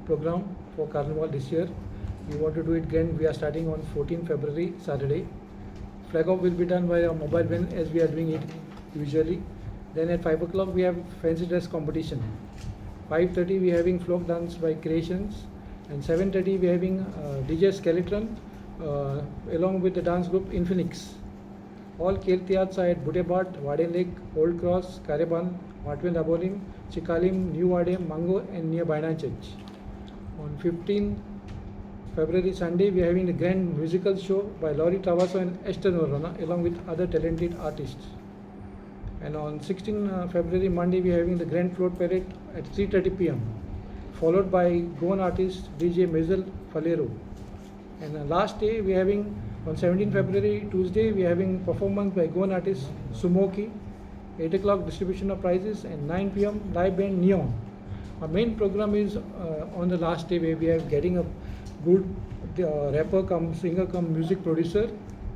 program for Carnival this year. We want to do it again. We are starting on 14 February, Saturday. Flag off will be done by a mobile van as we are doing it usually. Then at 5 o'clock we have fancy dress competition. 5:30 we are having folk dance by Creations, and 7:30 we are having DJ Skeletron along with the dance group Infinix. All Kirtiyats are at Butebat, Wade Lake, Old Cross, Kareban, Matwin Dabolim, Chikalim, New Wade, Mango and near Bainan Church. On 15 February Sunday we are having the grand musical show by Laurie Travaso and Esther Norona along with other talented artists. And on 16 February Monday we are having the grand float parade at 3:30 p.m. followed by Goan artist DJ Mezel Falero. And last day we are having on 17 February Tuesday we are having performance by Goan artist Sumoki, 8 o'clock distribution of prizes, and 9 p.m. live band Neon. Our main program is on the last day where we are getting a good rapper come singer come music producer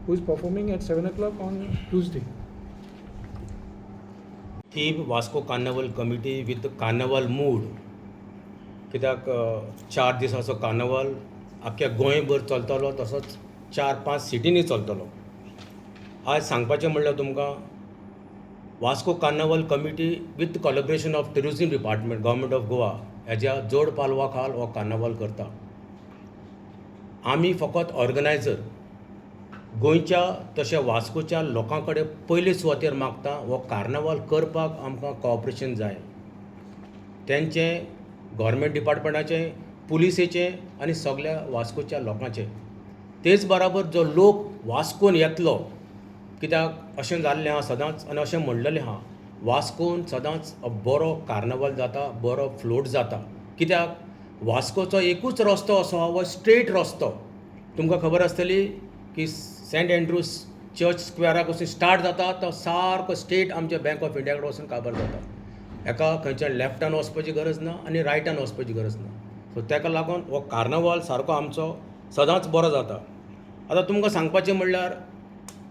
who is performing at 7 o'clock on Tuesday. Theme Vasco carnival committee with carnival mood, कित्याक 4 दिसाचो carnival आख्या गोंयभर चलतलो, तसोच 4-5 सिटींनी चलतलो. आज सांगपाचें म्हणल्यार तुमकां Vasco carnival committee with collaboration of tourism department government of Goa हेज्या जोड पालवा खाल हो कार्नावल करता. आमी फकत ऑर्गनायझर गोंयच्या तशें वास्कोच्या लोकां कडेन पयले सुवातेर मागता हो कार्नावाल करपाक आमकां कॉपरेशन जाय. तेंचें गव्हर्मेंट डिपार्टमेंटाचें, पुलिसेचें आनी सगळ्या वास्कोच्या लोकांचें. तेच बराबर जो लोक वास्कोन येतलो, कित्याक अशें जाल्लें आहा सदांच आनी अशें म्हणलेलें आहा वास्कोन सदांच बरो कार्नावाल जाता, बरो फ्लोट जाता. कित्याक वास्कोचो एकूच रस्तो असो आहा, हो स्ट्रेट रस्तो. तुमकां खबर आसतली की सेंट एंड्रूज चर्च स्क्वेराक वचून स्टार्ट जाता तो सारको स्ट्रेट आमच्या बँक ऑफ इंडिया कडेन वचून काबार जाता. हेका खंयच्या लेफ्टान वचपाची गरज ना आनी रायटान वचपाची गरज ना. सो तेका लागून हो कार्नावाल सारको आमचो सदांच बरो जाता. आतां तुमकां सांगपाचें म्हणल्यार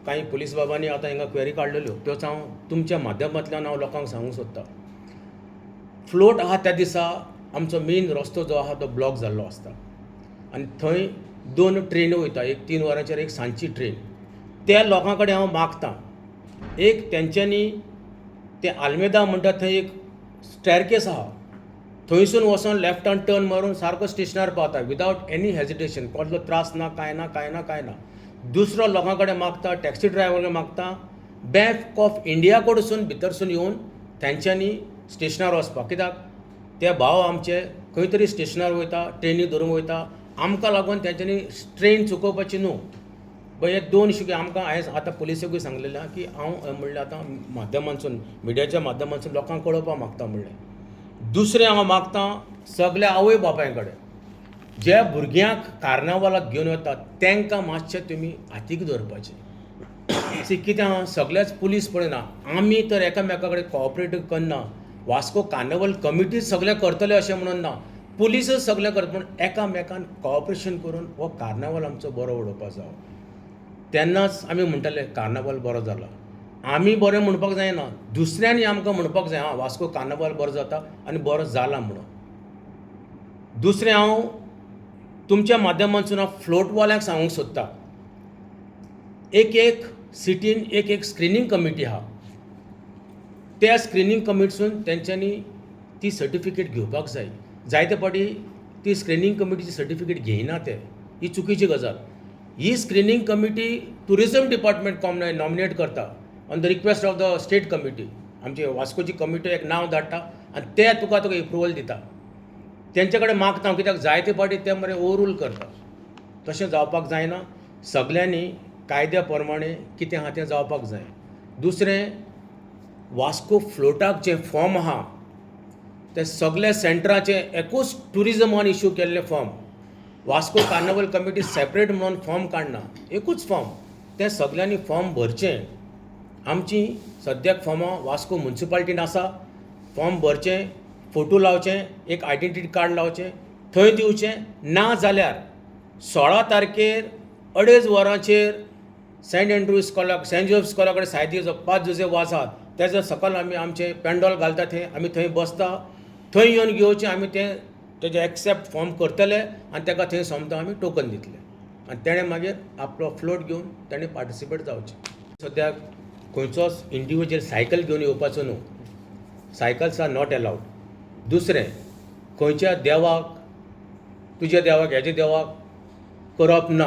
कांय पुलीस बाबांनी आतां हिंगा क्वेरी काडलेल्यो, त्योच हांव तुमच्या माध्यमांतल्यान हांव लोकांक सांगूंक सोदतां. फ्लोट आहा त्या दिसा आमचो मेन रस्तो जो आहा तो ब्लॉक जाल्लो आसता आनी थंय 2 ट्रेनी वयता, एक 3 वरांचेर एक सांजची ट्रेन. त्या लोकां कडेन हांव मागतां एक तेंच्यांनी ते आल्मेदा म्हणटा थंय एक स्टॅरकेस आहा, थंयसून वचोन लेफ्टान टर्न मारून सारको स्टेशनार पावता विदावट एनी हेजिटेशन. कसलो त्रास ना, कांय ना, कांय ना, कांय ना. दुसरो लोकां कडेन मागता, टॅक्सी ड्रायव्हर कडेन मागता बँक ऑफ इंडिया कडसून भितरसून येवन तेंच्यांनी स्टेशनार वचपाक. कित्याक ते भाव आमचे खंय तरी स्टेशनार वयता, ट्रेनी धरून वयता. आमकां लागून तेंच्यांनी ट्रेन चुकोवपाची न्हू. हे 2 इश्यू आमकां हांवें आतां पुलिसेकूय सांगलेलें आहा की हांव म्हणलें आतां माध्यमांतसून मिडियाच्या माध्यमांतसून लोकांक कळोवपाक मागता म्हणलें. दुसरें हांव मागतां सगळ्या आवय बापाय कडेन जे भुरग्यांक कार्नावालाक घेवन वतात तांकां मातशें तुमी हातीक धरपाचें. कितें आहा सगळेच पुलीस पळयना, आमी तर एकामेका कडेन कॉपरेट करना. वास्को कार्नावल कमिटी सगळें करतले अशें म्हणून ना, पुलीसच सगळें करता. पूण एकामेकान कॉपरेशन करून हो कार्नावाल आमचो बरो उडोवपाक जावो. तेन्नाच आमी म्हणटले कार्नावाल बरो जाला. आमी बरें म्हणपाक जायना, दुसऱ्यांनी आमकां म्हणपाक जाय हां वास्को कार्नावाल बरो जाता आनी बरो जाला म्हणून. दुसरें हांव तुमच्या माध्यमांतसून हांव फ्लोटवाल्यांक सांगूंक सोदतां एक सिटीन एक स्क्रिनींग कमिटी आहा. त्या स्क्रिनींग कमिटीसून तेंच्यांनी ती सर्टिफिकेट घेवपाक जाय. जायते फावटी ती स्क्रिनींग कमिटीची सर्टिफिकेट घेयना ते, ही चुकीची गजाल. ही screening committee tourism department nominate करता on the request of the state committee. आमची वास्कोची कमिटी एक नांव धाडटा आनी ते तुका एप्रुवल दिता. तेंचे कडेन मागता, कित्याक जायते फावटी ते मरे ओवरूल करता. तशें जावपाक जायना. सगळ्यांनी कायद्या प्रमाणे कितें आहा तें जावपाक जाय. दुसरें वास्को फ्लोटाक जे फॉर्म आहा ते सगळे सेंटराचे एकूच टुरिझमान इश्यू केल्ले form. Vasco carnival committee separate म्हणून फॉर्म काडना, एकूच फॉर्म. ते सगळ्यांनी फॉर्म भरचें. आमची सद्याक फॉर्मां वास्को म्युनिसिपालिटीन आसा. फॉर्म भरचें, फोटो लावचें, एक आयडेंटिटी कार्ड लावचें, थंय दिवचें. ना जाल्यार 16 तारखेर 2.5 वरांचेर सेंट एंड्रूज स्कॉला सेंट जोसेफ स्कॉला कडेन सायदीचो 5 जोसेफ आसात तेजो सकयल आमी आमचें पेंडॉल घालता. थंय आमी थंय बसता. थंय येवन घेवचें. आमी तें तेजे एक्सेप्ट फॉर्म करतले आनी ताका थंय सोमतो आमी टोकन दितले आनी तेणें मागीर आपलो फ्लोट घेवन तेणें पार्टिसिपेट जावचें. सद्याक खंयचोच इंडिविज्युअल सायकल घेवन येवपाचो न्हू. Cycles are not allowed. दुसरें, खंयच्या देवाक तुज्या देवाक हेज्या देवाक करप ना,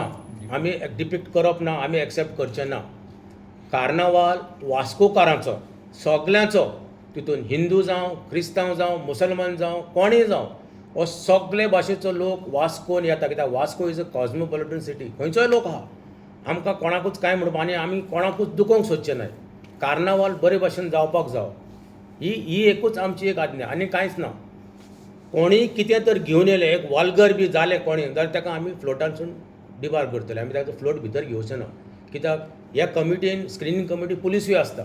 आमी डिपिक्ट करप ना, आमी एक्सेप्ट करचें ना. कार्नावाल वास्कोकारांचो सगल्यांचो, तितून हिंदू जावं, क्रिस्तांव जावं, मुसलमान जावं, कोणीय जावं, हो सगळे भाशेचो लोक वास्कोन येता. कित्याक Vasco is a cosmopolitan city. खंयचोय लोक आहा, आमकां कोणाकूच कांय म्हणप आनी आमी कोणाकूच दुखोवंक सोदचें नाय. कार्नावाल बरे भाशेन जावपाक जावो, ही एकूच आमची एक आज्ञा, आनी कांयच ना. कोणीय कितें तर घेवन येयलें, एक वॉल्गर बी जालें कोणीय, जाल्यार ताका आमी फ्लोटानसून डिबार करतले. आमी ताका फ्लोट भितर घेवचें ना. कित्याक ह्या कमिटीन स्क्रिनींग कमिटी पुलीसूय आसता.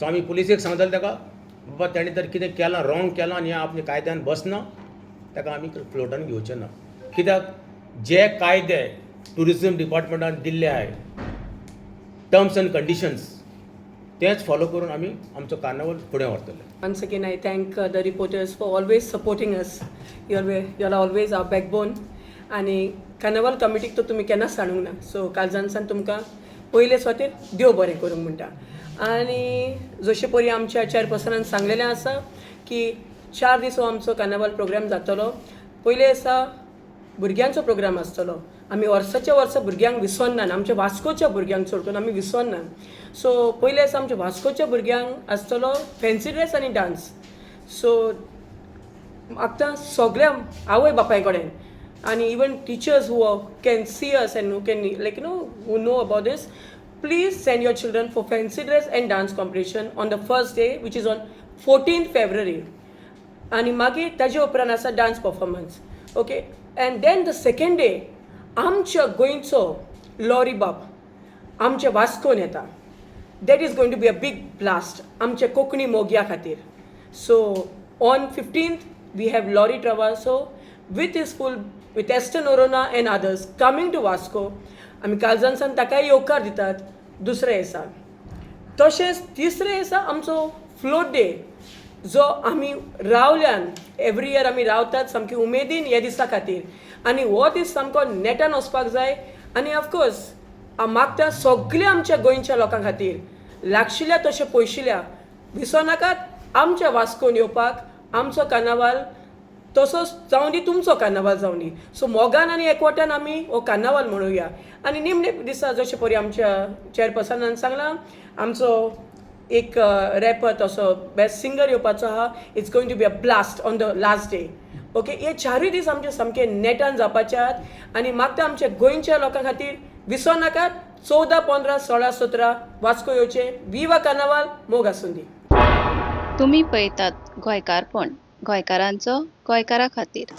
सो आमी पुलिसेक सांगतले ताका बाबा तेणें तर कितें केलां, रॉंग केलां आनी हें आपल्या कायद्यान बसना, ताका आमी फ्लोटान घेवचें ना. कित्याक जे कायदे टुरिजम डिपार्टमेंटान दिल्ले आहाय, टर्म्स एंड कंडिशन्स, तेच फॉलो करून आमी आमचो कार्नावाल फुडें व्हरतले. Once again, I thank the reporters for always supporting us. You're always our backbone. आणि कार्नावाल कमिटीक तर तुमी केन्नाच सांडूंक ना. सो कालजानसान तुमकां पयले स्वातीर देव बरें करूंक म्हणटा. आनी जशें परी आमच्या चेअरपर्सनान सांगलेलें आसा की 4 दीस हो आमचो कार्नावाल प्रोग्राम जातलो. पयले दिसा भुरग्यांचो प्रोग्राम आसतलो. आमी वर्साच्या वर्सा भुरग्यांक विसरना, आमच्या वास्कोच्या भुरग्यांक सोड करून आमी विसरना. सो पयले दिसा आमच्या वास्कोच्या भुरग्यांक आसतलो फॅन्सी ड्रेस आनी डान्स. सो आतां सगळ्या आवय बापाय कडेन आनी even teachers who can see us and who can like who know about this, please send your children for fancy dress and dance competition on the first day which is on 14th February. आनी मागीर ताजे उपरांत आसा dance performance. Okay, and then the second day आमच्या गोंयचो लॉरी बाब आमच्या वास्कोन येता. That is going to be a big blast आमच्या कोंकणी मोग्या खातीर. So on 15th we have Lorry Travasso with his full with Esther Norona and others coming to Vasco. आमी कालजानसान ताकाय येवकार दितात. दुसरे दिसा तशेंच तिसरे दिसा आमचो फ्लोट डे जो आमी रावल्यान एवरी इयर आमी रावतात सामकी उमेदीन ह्या दिसा खातीर. आनी हो दीस सामको नेटान वचपाक जाय. आनी ऑफकोर्स हांव मागता सगळ्या आमच्या गोंयच्या लोकां खातीर लागशिल्ल्या तशें पयशिल्ल्या विसरनाकात आमच्या वास्कोन येवपाक. आमचो कार्नावाल तसोच जावं दी, तुमचो कार्नावाल जावं दी. सो मोगान आनी एकवटान आमी हो कार्नावाल म्हणुया. आनी निमणे दिसा जशें परी आमच्या चेअरपर्सनान सांगलां, आमचो एक रॅपर तसो बेस्ट सिंगर येवपाचो आहा. It's going to be a blast on the last day. Okay, हे 4 दीस आमचे सामके नेटान जावपाचे आहात. आनी मागता आमच्या गोंयच्या लोकां खातीर विसरनाकात 14, 15, 16, 17 वास्को येवचे. विवा कार्नावाल, मोग आसूं दी. तुम्ही पळयतात गोंयकारपण, गोंयकारांचो गोंयकारा खातीर.